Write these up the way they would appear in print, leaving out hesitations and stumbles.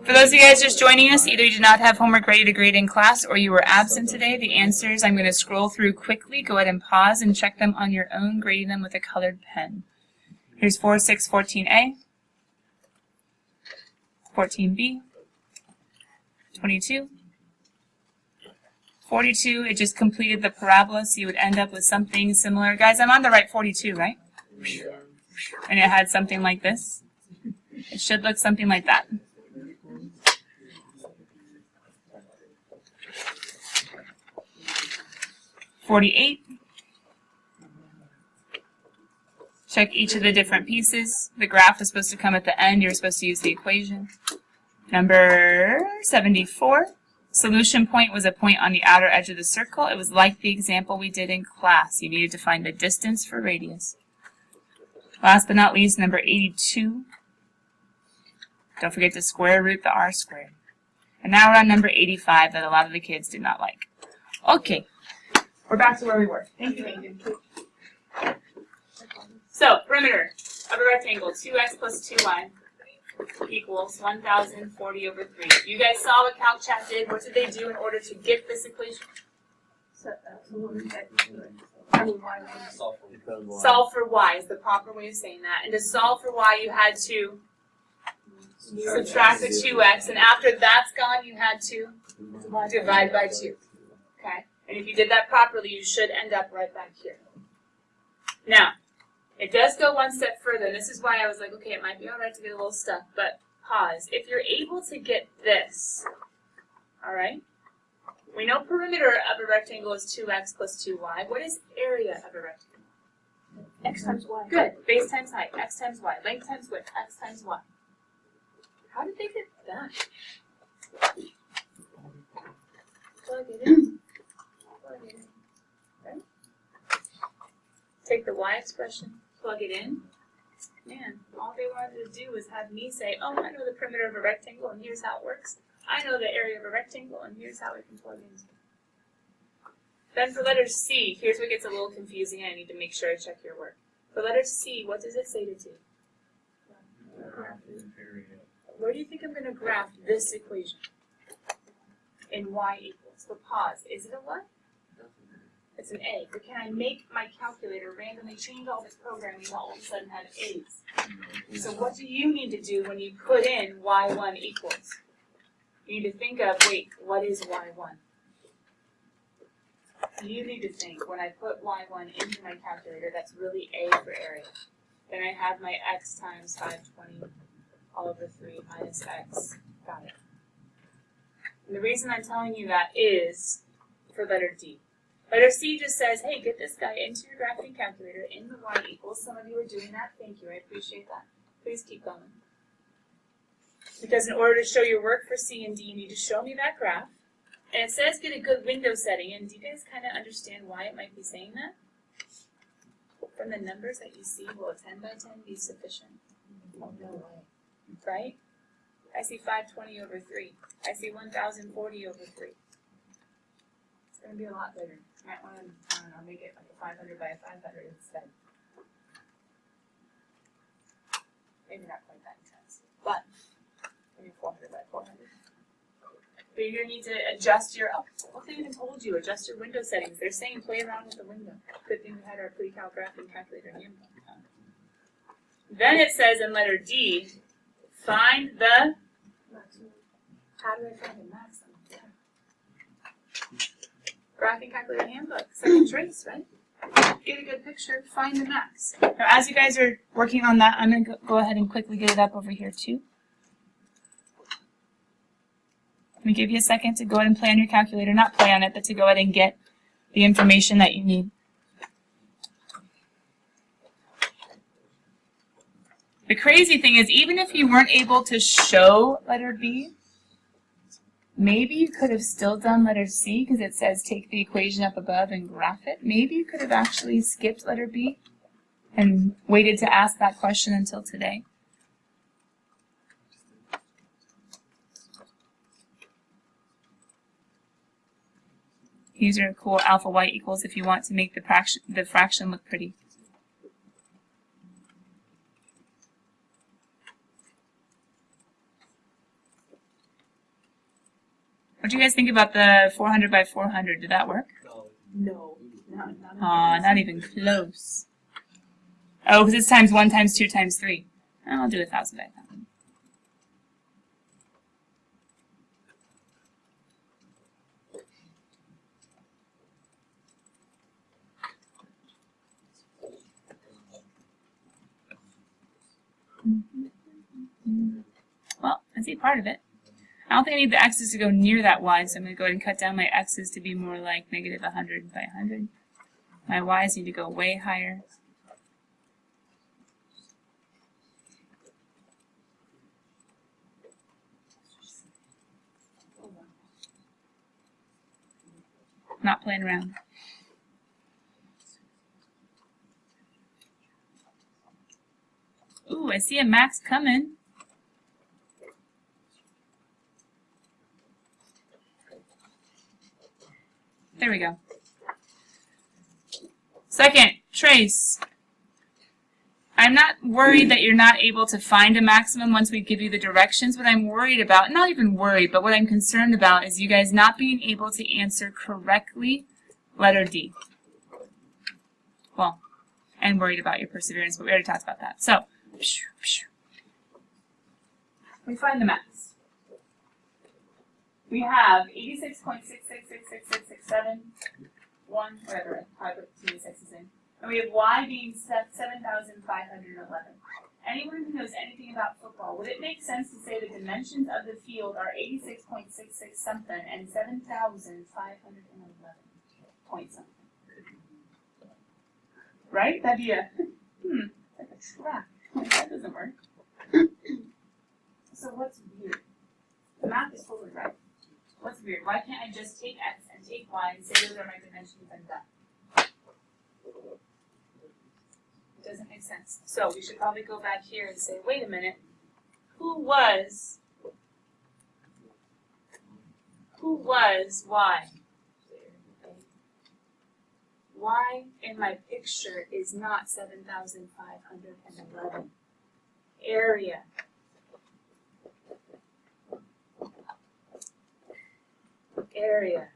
For those of you guys just joining us, either you did not have homework ready to grade in class or you were absent today, the answers I'm going to scroll through quickly. Go ahead and pause and check them on your own, grading them with a colored pen. Here's 4, 6, 14A, 14B, 22, 42, it just completed the parabola, so you would end up with something similar. Guys, I'm on the right 42, right? And it had something like this. It should look something like that. 48. Check each of the different pieces. The graph is supposed to come at the end. You're supposed to use the equation. Number 74. Solution point was a point on the outer edge of the circle. It was like the example we did in class. You needed to find the distance for radius. Last but not least, number 82. Don't forget to square root the r squared. And now we're on number 85 that a lot of the kids did not like. Okay, we're back to where we were. Thank you. So, perimeter of a rectangle, 2x plus 2y equals 1,040 over 3. You guys saw what Calc Chat did. What did they do in order to get this equation? Solve for y is the proper way of saying that. And to solve for y, you had to subtract the 2x. And after that's gone, you had to divide by 2. Okay? And if you did that properly, you should end up right back here. Now, it does go one step further, and this is why I was like, okay, it might be all right to get a little stuck, but pause. If you're able to get this, all right, we know perimeter of a rectangle is 2x plus 2y. What is area of a rectangle? X times y. Good. Base times height, x times y. Length times width, x times y. How did they get that? Plug it in. Plug it in. Right? Take the y expression, plug it in. Man, all they wanted to do was have me say, oh, I know the perimeter of a rectangle, and here's how it works. I know the area of a rectangle, and here's how we can plug into it. Then for letter C, here's what gets a little confusing, and I need to make sure I check your work. For letter C, what does it say to do? Where do you think I'm going to graph this equation? In y equals. But pause. Is it a what? It's an A. But can I make my calculator randomly change all this programming and all of a sudden have A's? So what do you need to do when you put in y1 equals? You need to think of, wait, what is y1? You need to think, when I put y1 into my calculator, that's really A for area. Then I have my x times 520 all over 3 minus x. Got it. And the reason I'm telling you that is for letter D. Letter C just says, hey, get this guy into your graphing calculator in the y equals. Some of you are doing that. Thank you. I appreciate that. Please keep going. Because in order to show your work for C and D, you need to show me that graph. And it says get a good window setting. And do you guys kind of understand why it might be saying that? From the numbers that you see, will a 10 by 10 be sufficient? Right? I see 520 over 3. I see 1,040 over 3. It's going to be a lot bigger. You might want to, I don't know, make it like a 500 by a 500 instead. Maybe not quite that intense, but maybe 400 by 400. But you're going to need to adjust your, oh, what they even told you, adjust your window settings. They're saying play around with the window. Good thing we had our Precalc graphing calculator handbook. Then it says in letter D, find the maximum. How do I find the maximum? Graphing calculator handbook, second trace, right? Get a good picture, find the max. Now, as you guys are working on that, I'm going to go ahead and quickly get it up over here too. Let me give you a second to go ahead and play on your calculator. Not play on it, but to go ahead and get the information that you need. The crazy thing is, even if you weren't able to show letter B, maybe you could have still done letter C because it says take the equation up above and graph it. Maybe you could have actually skipped letter B and waited to ask that question until today. These are cool alpha y equals if you want to make the fraction look pretty. What do you guys think about the 400 by 400? Did that work? No. Not Aw, not even close. Oh, because it's times 1 times 2 times 3. I'll do 1,000 by 1,000. Well, I see part of it. I don't think I need the x's to go near that y, so I'm going to go ahead and cut down my x's to be more like negative 100 by 100. My y's need to go way higher. Not playing around. Ooh, I see a max coming. There we go. Second, trace. I'm not worried that you're not able to find a maximum once we give you the directions. What I'm worried about, not even worried, but what I'm concerned about is you guys not being able to answer correctly letter D. Well, and worried about your perseverance, but we already talked about that. So, we find the max. We have 86.666667, 1, whatever, I put 2 sixes in. And we have y being 7,511. Anyone who knows anything about football, would it make sense to say the dimensions of the field are 86.66 something and 7,511 point something? Right? That'd be a, like a track. That doesn't work. So what's weird? The math is totally right. What's weird? Why can't I just take x and take y and say those are my dimensions and done? It doesn't make sense. So we should probably go back here and say, wait a minute, who was y? Y in my picture is not 7,511. Area. Area.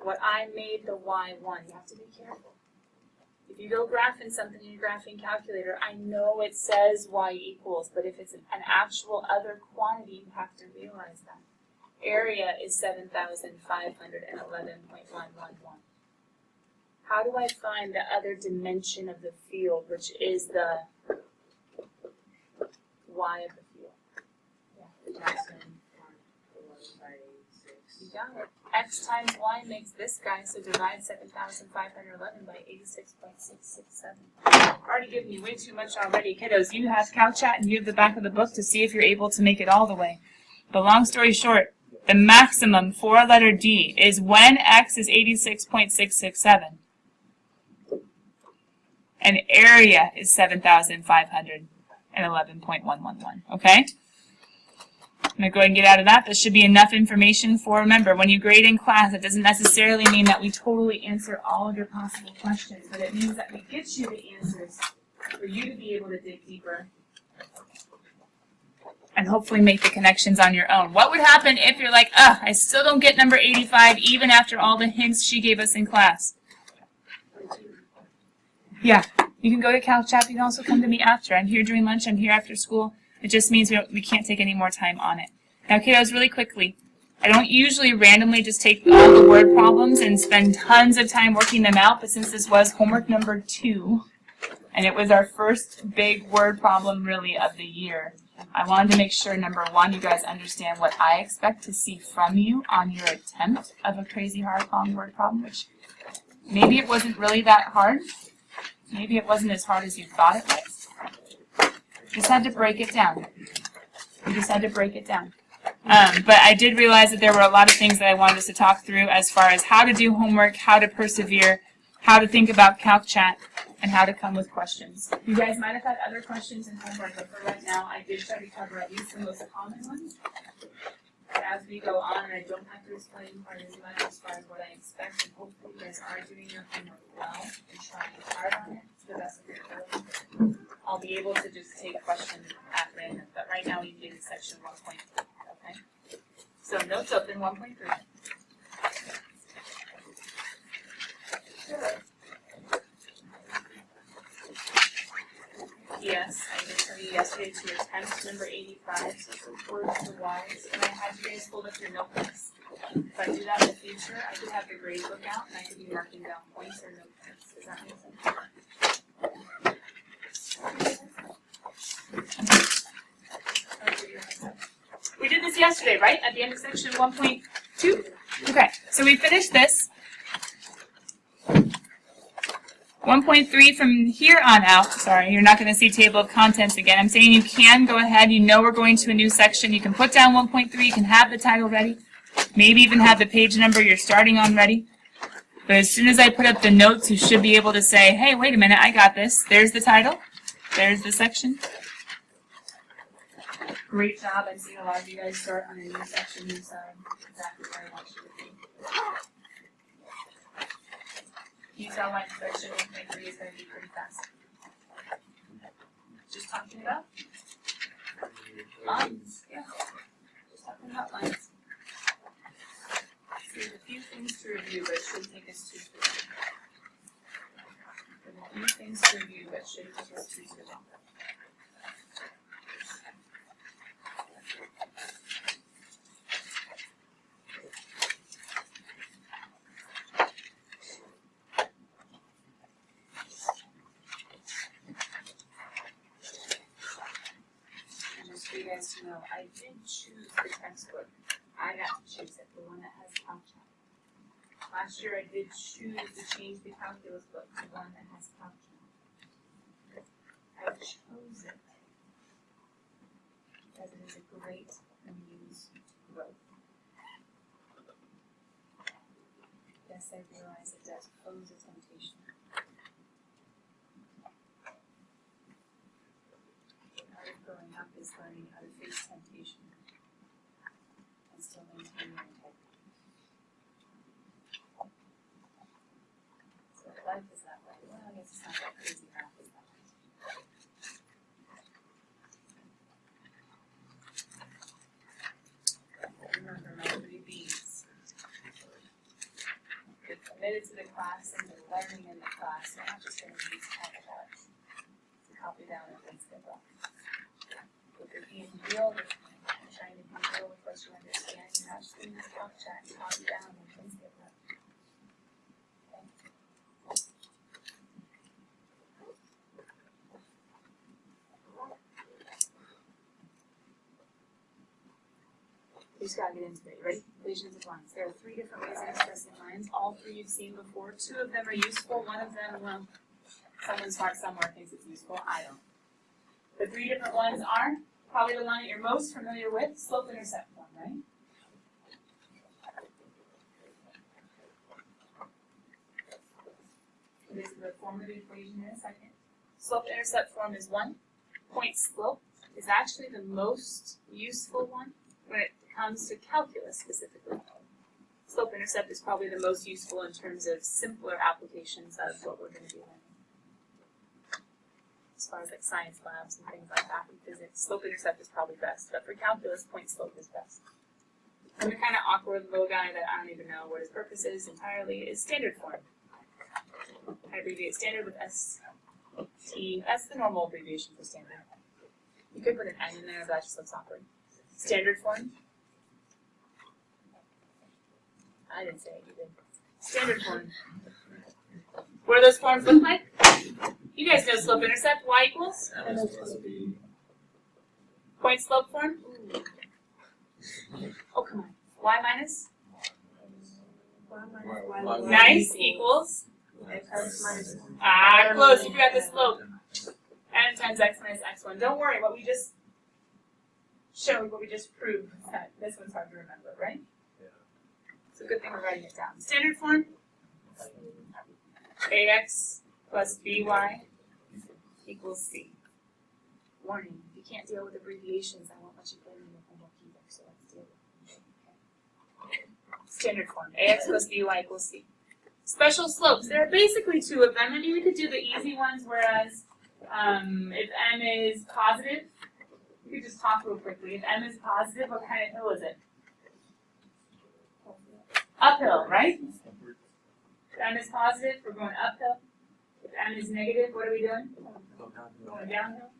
What I made the y1. You have to be careful. If you go graphing something in your graphing calculator, I know it says y equals, but if it's an actual other quantity, you have to realize that. Area is 7,511.111. How do I find the other dimension of the field, which is the y of the field? Yeah. You got it. X times y makes this guy, so divide 7,511 by 86.667. I've already given you way too much already. Kiddos, you have CalChat and you have the back of the book to see if you're able to make it all the way. But long story short, the maximum for letter D is when x is 86.667 and area is 7,511.111, okay? I'm going to go ahead and get out of that. This should be enough information for, remember, when you grade in class, it doesn't necessarily mean that we totally answer all of your possible questions, but it means that we get you the answers for you to be able to dig deeper and hopefully make the connections on your own. What would happen if you're like, I still don't get number 85 even after all the hints she gave us in class? Yeah, you can go to CalChat. You can also come to me after. I'm here during lunch. I'm here after school. It just means we can't take any more time on it. Now, kiddos, really quickly, I don't usually randomly just take all the word problems and spend tons of time working them out, but since this was homework number 2, and it was our first big word problem, really, of the year, I wanted to make sure, number 1, you guys understand what I expect to see from you on your attempt of a crazy hard, long word problem, which maybe it wasn't really that hard. Maybe it wasn't as hard as you thought it was. Just had to break it down. We just had to break it down. But I did realize that there were a lot of things that I wanted us to talk through as far as how to do homework, how to persevere, how to think about CalChat, and how to come with questions. You guys might have had other questions in homework, but for right now, I did try to cover at least the most common ones. But as we go on, and I don't have to explain quite as much as far as what I expect, and hopefully you guys are doing your homework well and trying hard on it to the best of your ability. I'll be able to just take questions at random, but right now we do section 1.2, okay? So notes open 1.3. Yes, I did tell you yesterday to attempt number 85, so support the Y's, and I had you guys hold up your notebooks. If I do that in the future, I could have the grade book out and I could be marking down points or notebooks. Does that make sense? We did this yesterday, right? At the end of section 1.2? Okay, so we finished this. 1.3 from here on out, sorry, you're not going to see table of contents again. I'm saying you can go ahead, you know we're going to a new section. You can put down 1.3, you can have the title ready, maybe even have the page number you're starting on ready. But as soon as I put up the notes, you should be able to say, hey, wait a minute, I got this. There's the title, there's the section. Great job. I'm seeing a lot of you guys start on a new section, new side, exactly where I want you to be. Use outline section 1.3 is going to be pretty fast. Just talking about lines. Yeah. Just talking about lines. So there's a few things to review, but it shouldn't take us too long. There's a few things to review, but it shouldn't take us too long. For you guys to know, I did choose the textbook. I got to choose it, the one that has Calc. Last year I did choose to change the calculus book to one that has Calc. I chose it because it is a great muse growth. Yes, I realize it does pose a temptation. Growing up is learning how to face temptation and still maintain your integrity. So if life is that way, well, I guess it's not that crazy. Math is that way. Remember my 3 B's. Get committed to the class and to learning in the class. We're not just going to use talk about it. Copy down and things get wrong. You're being real with me, I'm trying to be real with what you understand. You're not just doing this talk chat, copy down when things get rough. Okay? You just gotta get into it. You ready? Equations of lines. There are 3 different ways of expressing lines. All 3 you've seen before. 2 of them are useful. One of them, well, someone smart somewhere thinks it's useful. I don't. The 3 different ones are probably the one that you're most familiar with, slope-intercept form, right? This is the form of the equation in a second. Slope-intercept form is 1. Point slope is actually the most useful one when it comes to calculus specifically. Slope-intercept is probably the most useful in terms of simpler applications of what we're going to be learning. As far as like science labs and things like that in physics, slope-intercept is probably best, but for calculus, point slope is best. And the kind of awkward little guy that I don't even know what his purpose is entirely is standard form. I abbreviate standard with ST. That's the normal abbreviation for standard. You could put an N in there, but that just looks awkward. Standard form. I didn't say it, you did. Standard form. What do those forms look like? You guys know slope-intercept, y equals? Point slope form? Oh, come on. Y minus? Nice, equals? Close, you forgot the slope. N times x minus x1. Don't worry, what we just showed, what we just proved, that this one's hard to remember, right? It's a good thing we're writing it down. Standard form? ax plus by equals c. Warning, if you can't deal with abbreviations, I won't let you play in your homework either, so let's deal with it. Okay. Standard form, ax plus by equals c. Special slopes, there are basically 2 of them. I mean, we could do the easy ones, whereas if m is positive, we could just talk real quickly. If m is positive, what kind of hill is it? right? If m is positive, we're going uphill. If m is negative, what are we doing? Going downhill.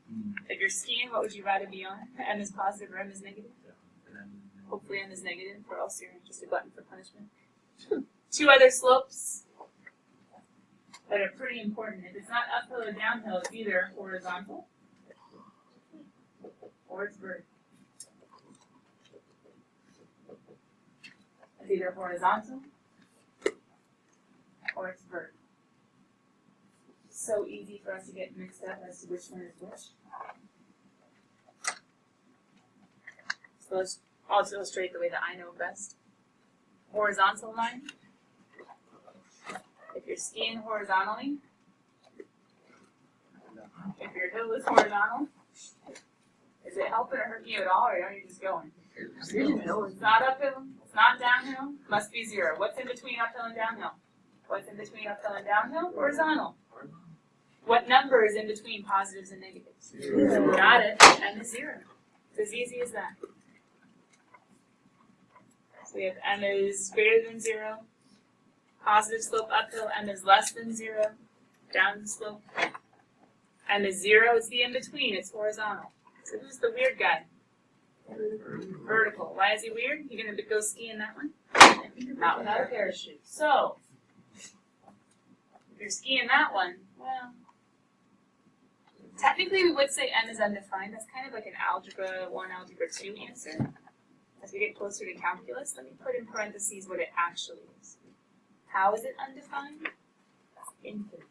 If you're skiing, what would you rather be on? M is positive or M is negative? Hopefully M is negative, or else you're just a glutton for punishment. Two other slopes that are pretty important. If it's not uphill or downhill, it's either horizontal or it's vertical. It's either horizontal or it's vertical. So easy for us to get mixed up as to which one is which. So I'll just illustrate the way that I know best. Horizontal line. If you're skiing horizontally, if your hill is horizontal, is it helping or hurting you at all, or are you just going? It's not uphill, it's not downhill, must be zero. What's in between uphill and downhill? What's in between uphill and downhill? Horizontal. What number is in between positives and negatives? Zero. Got it. M is zero. It's as easy as that. So we have M is greater than zero. Positive slope uphill, M is less than zero. Down slope. M is zero, it's the in-between, it's horizontal. So who's the weird guy? Vertical. Why is he weird? You gonna go skiing that one? Not without a parachute. So, if you're skiing that one, well, technically we would say M is undefined. That's kind of like an algebra 1, algebra 2 answer. As we get closer to calculus, let me put in parentheses what it actually is. How is it undefined? Infinite.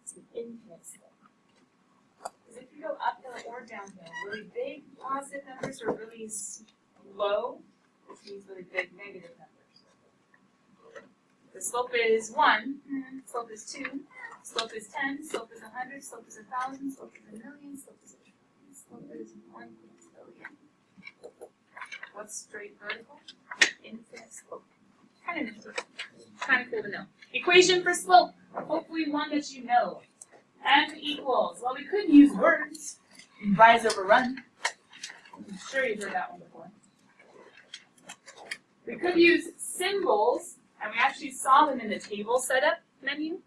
It's an infinite slope. Because if you go uphill or downhill, really big positive numbers are really low, which means really big negative numbers. The slope is 1, slope is 2, slope is 10, slope is 100, slope is 1,000, slope is 1,000,000, slope is 1,000,000, slope is 1 billion. What's straight vertical? Infinite slope. Kind of nifty. Kind of cool to know. Equation for slope. Hopefully one that you know. M equals, well, we could use words. Rise over run. I'm sure you've heard that one before. We could use symbols, and we actually saw them in the table setup menu.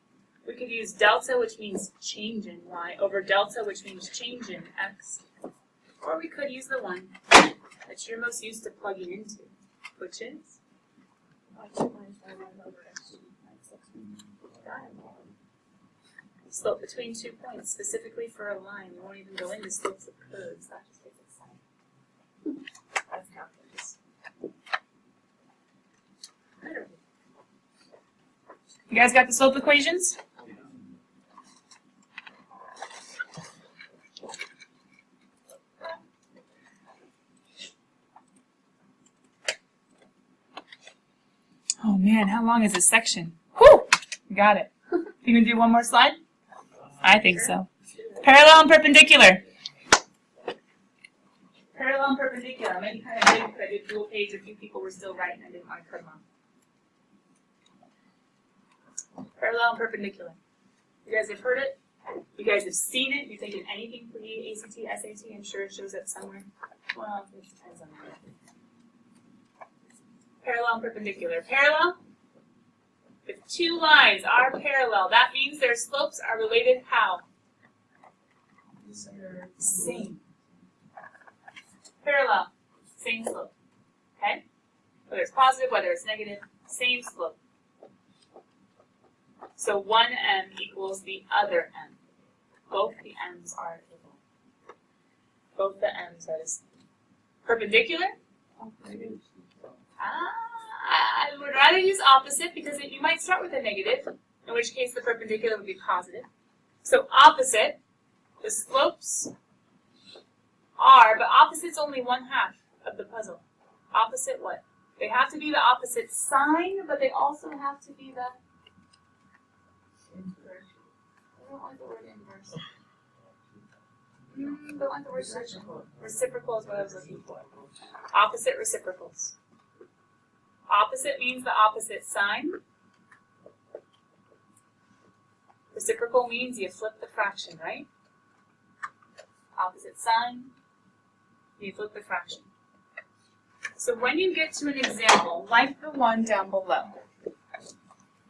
We could use delta, which means change in y, over delta, which means change in x. Or we could use the one that you're most used to plugging into, which is slope between 2 points, specifically for a line. We won't even go into slopes of curves. That just gets exciting. That's calculus. You guys got the slope equations? Oh man, how long is this section? Whew! Got it. You gonna do one more slide? I think so. Parallel and perpendicular. Parallel and perpendicular. Maybe kind of big because I did dual page. A few people were still writing. I didn't want to cut them off. Parallel and perpendicular. You guys have heard it? You guys have seen it? You thinking anything for the ACT, SAT? I'm sure it shows up somewhere. Well, it depends on that. Parallel and perpendicular. Parallel, if two lines are parallel, that means their slopes are related how? Same. Parallel, same slope. Okay? Whether it's positive, whether it's negative, same slope. So one m equals the other m. Both the m's are equal. Both the m's are the same. Perpendicular? I would rather use opposite because you might start with a negative, in which case the perpendicular would be positive. So opposite, the slopes are, but opposite's only 1/2 of the puzzle. Opposite what? They have to be the opposite sign, but they also have to be the inverse. I don't like the word inverse. I don't like the word reciprocal. Reciprocal is what I was looking for. Opposite reciprocals. Opposite means the opposite sign. Reciprocal means you flip the fraction, right? Opposite sign, you flip the fraction. So when you get to an example, like the one down below,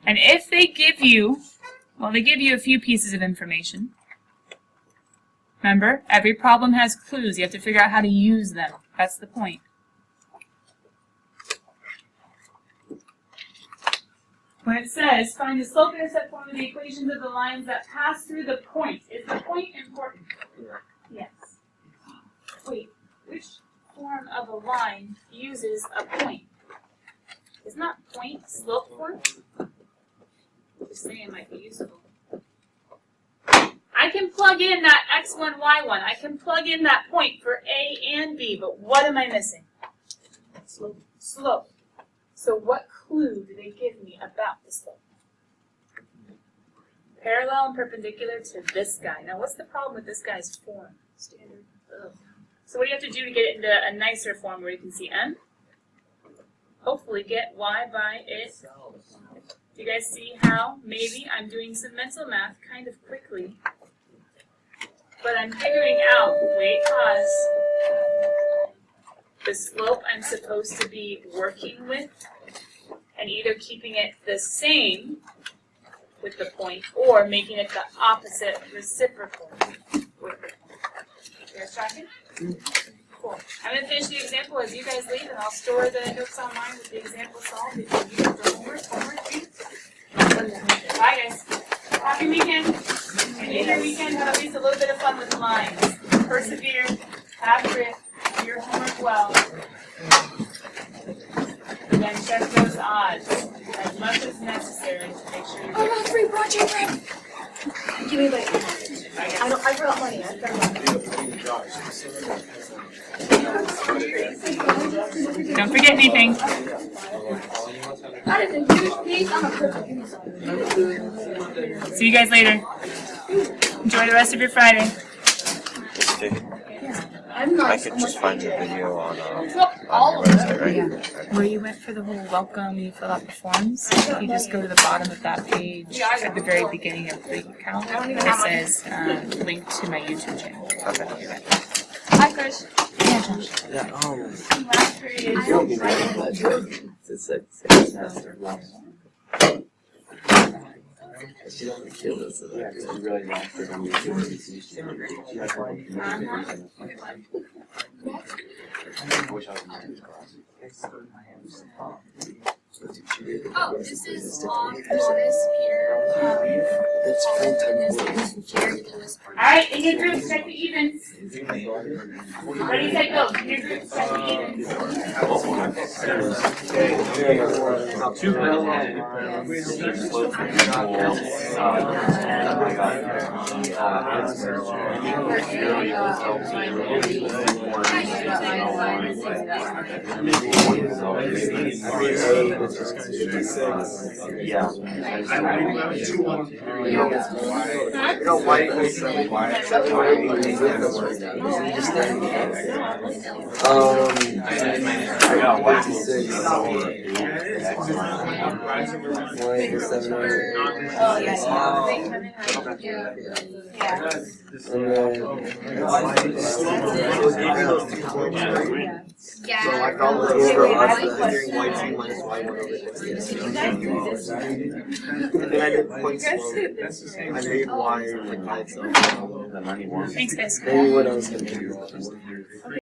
and if they give you, well, they give you a few pieces of information. Remember, every problem has clues. You have to figure out how to use them. That's the point. When it says, find the slope-intercept form of the equations of the lines that pass through the point. Is the point important? Yes. Wait, which form of a line uses a point? Isn't that point slope form? Just saying it might be useful. I can plug in that x1, y1. I can plug in that point for A and B, but what am I missing? Slope. Slope. So what clue do they give me about the slope? Parallel and perpendicular to this guy. Now what's the problem with this guy's form? Standard. Ugh. So what do you have to do to get it into a nicer form where you can see m? Hopefully get y by it. Do you guys see how maybe I'm doing some mental math kind of quickly, but I'm figuring out, wait, pause, the slope I'm supposed to be working with, and either keeping it the same with the point, or making it the opposite reciprocal with the point. You guys tracking? Cool. I'm going to finish the example as you guys leave, and I'll store the notes online with the example solved. If you use the homework. Bye, guys. Happy weekend. And in your weekend, have at least a little bit of fun with lines. Persevere, have grit, do your homework well. And then check those odds as much as necessary to make sure you're I got a free project rep. Give me like, I brought money. I Don't forget anything. That is a huge piece. I'm a cripple. See you guys later. Enjoy the rest of your Friday. I could just find the video on All your of website, right? Yeah. Where you went for the whole welcome, you fill out the forms. If you just go to the bottom of that page at the very beginning of the account, it says link to my YouTube channel. Okay. Hi, Chris. Yeah, Josh. Yeah, Last period. Oh, this is Lotus, Peter, and this is Jared. Alright, in your groups, check the evens. Ready, set, go. In your groups, check the evens. yeah. I got 1 to 6. Yeah. So I found the figuring y2 minus y1 over x. And then I did points slope. I made y by itself. Thanks, guys. Maybe what I was going to do.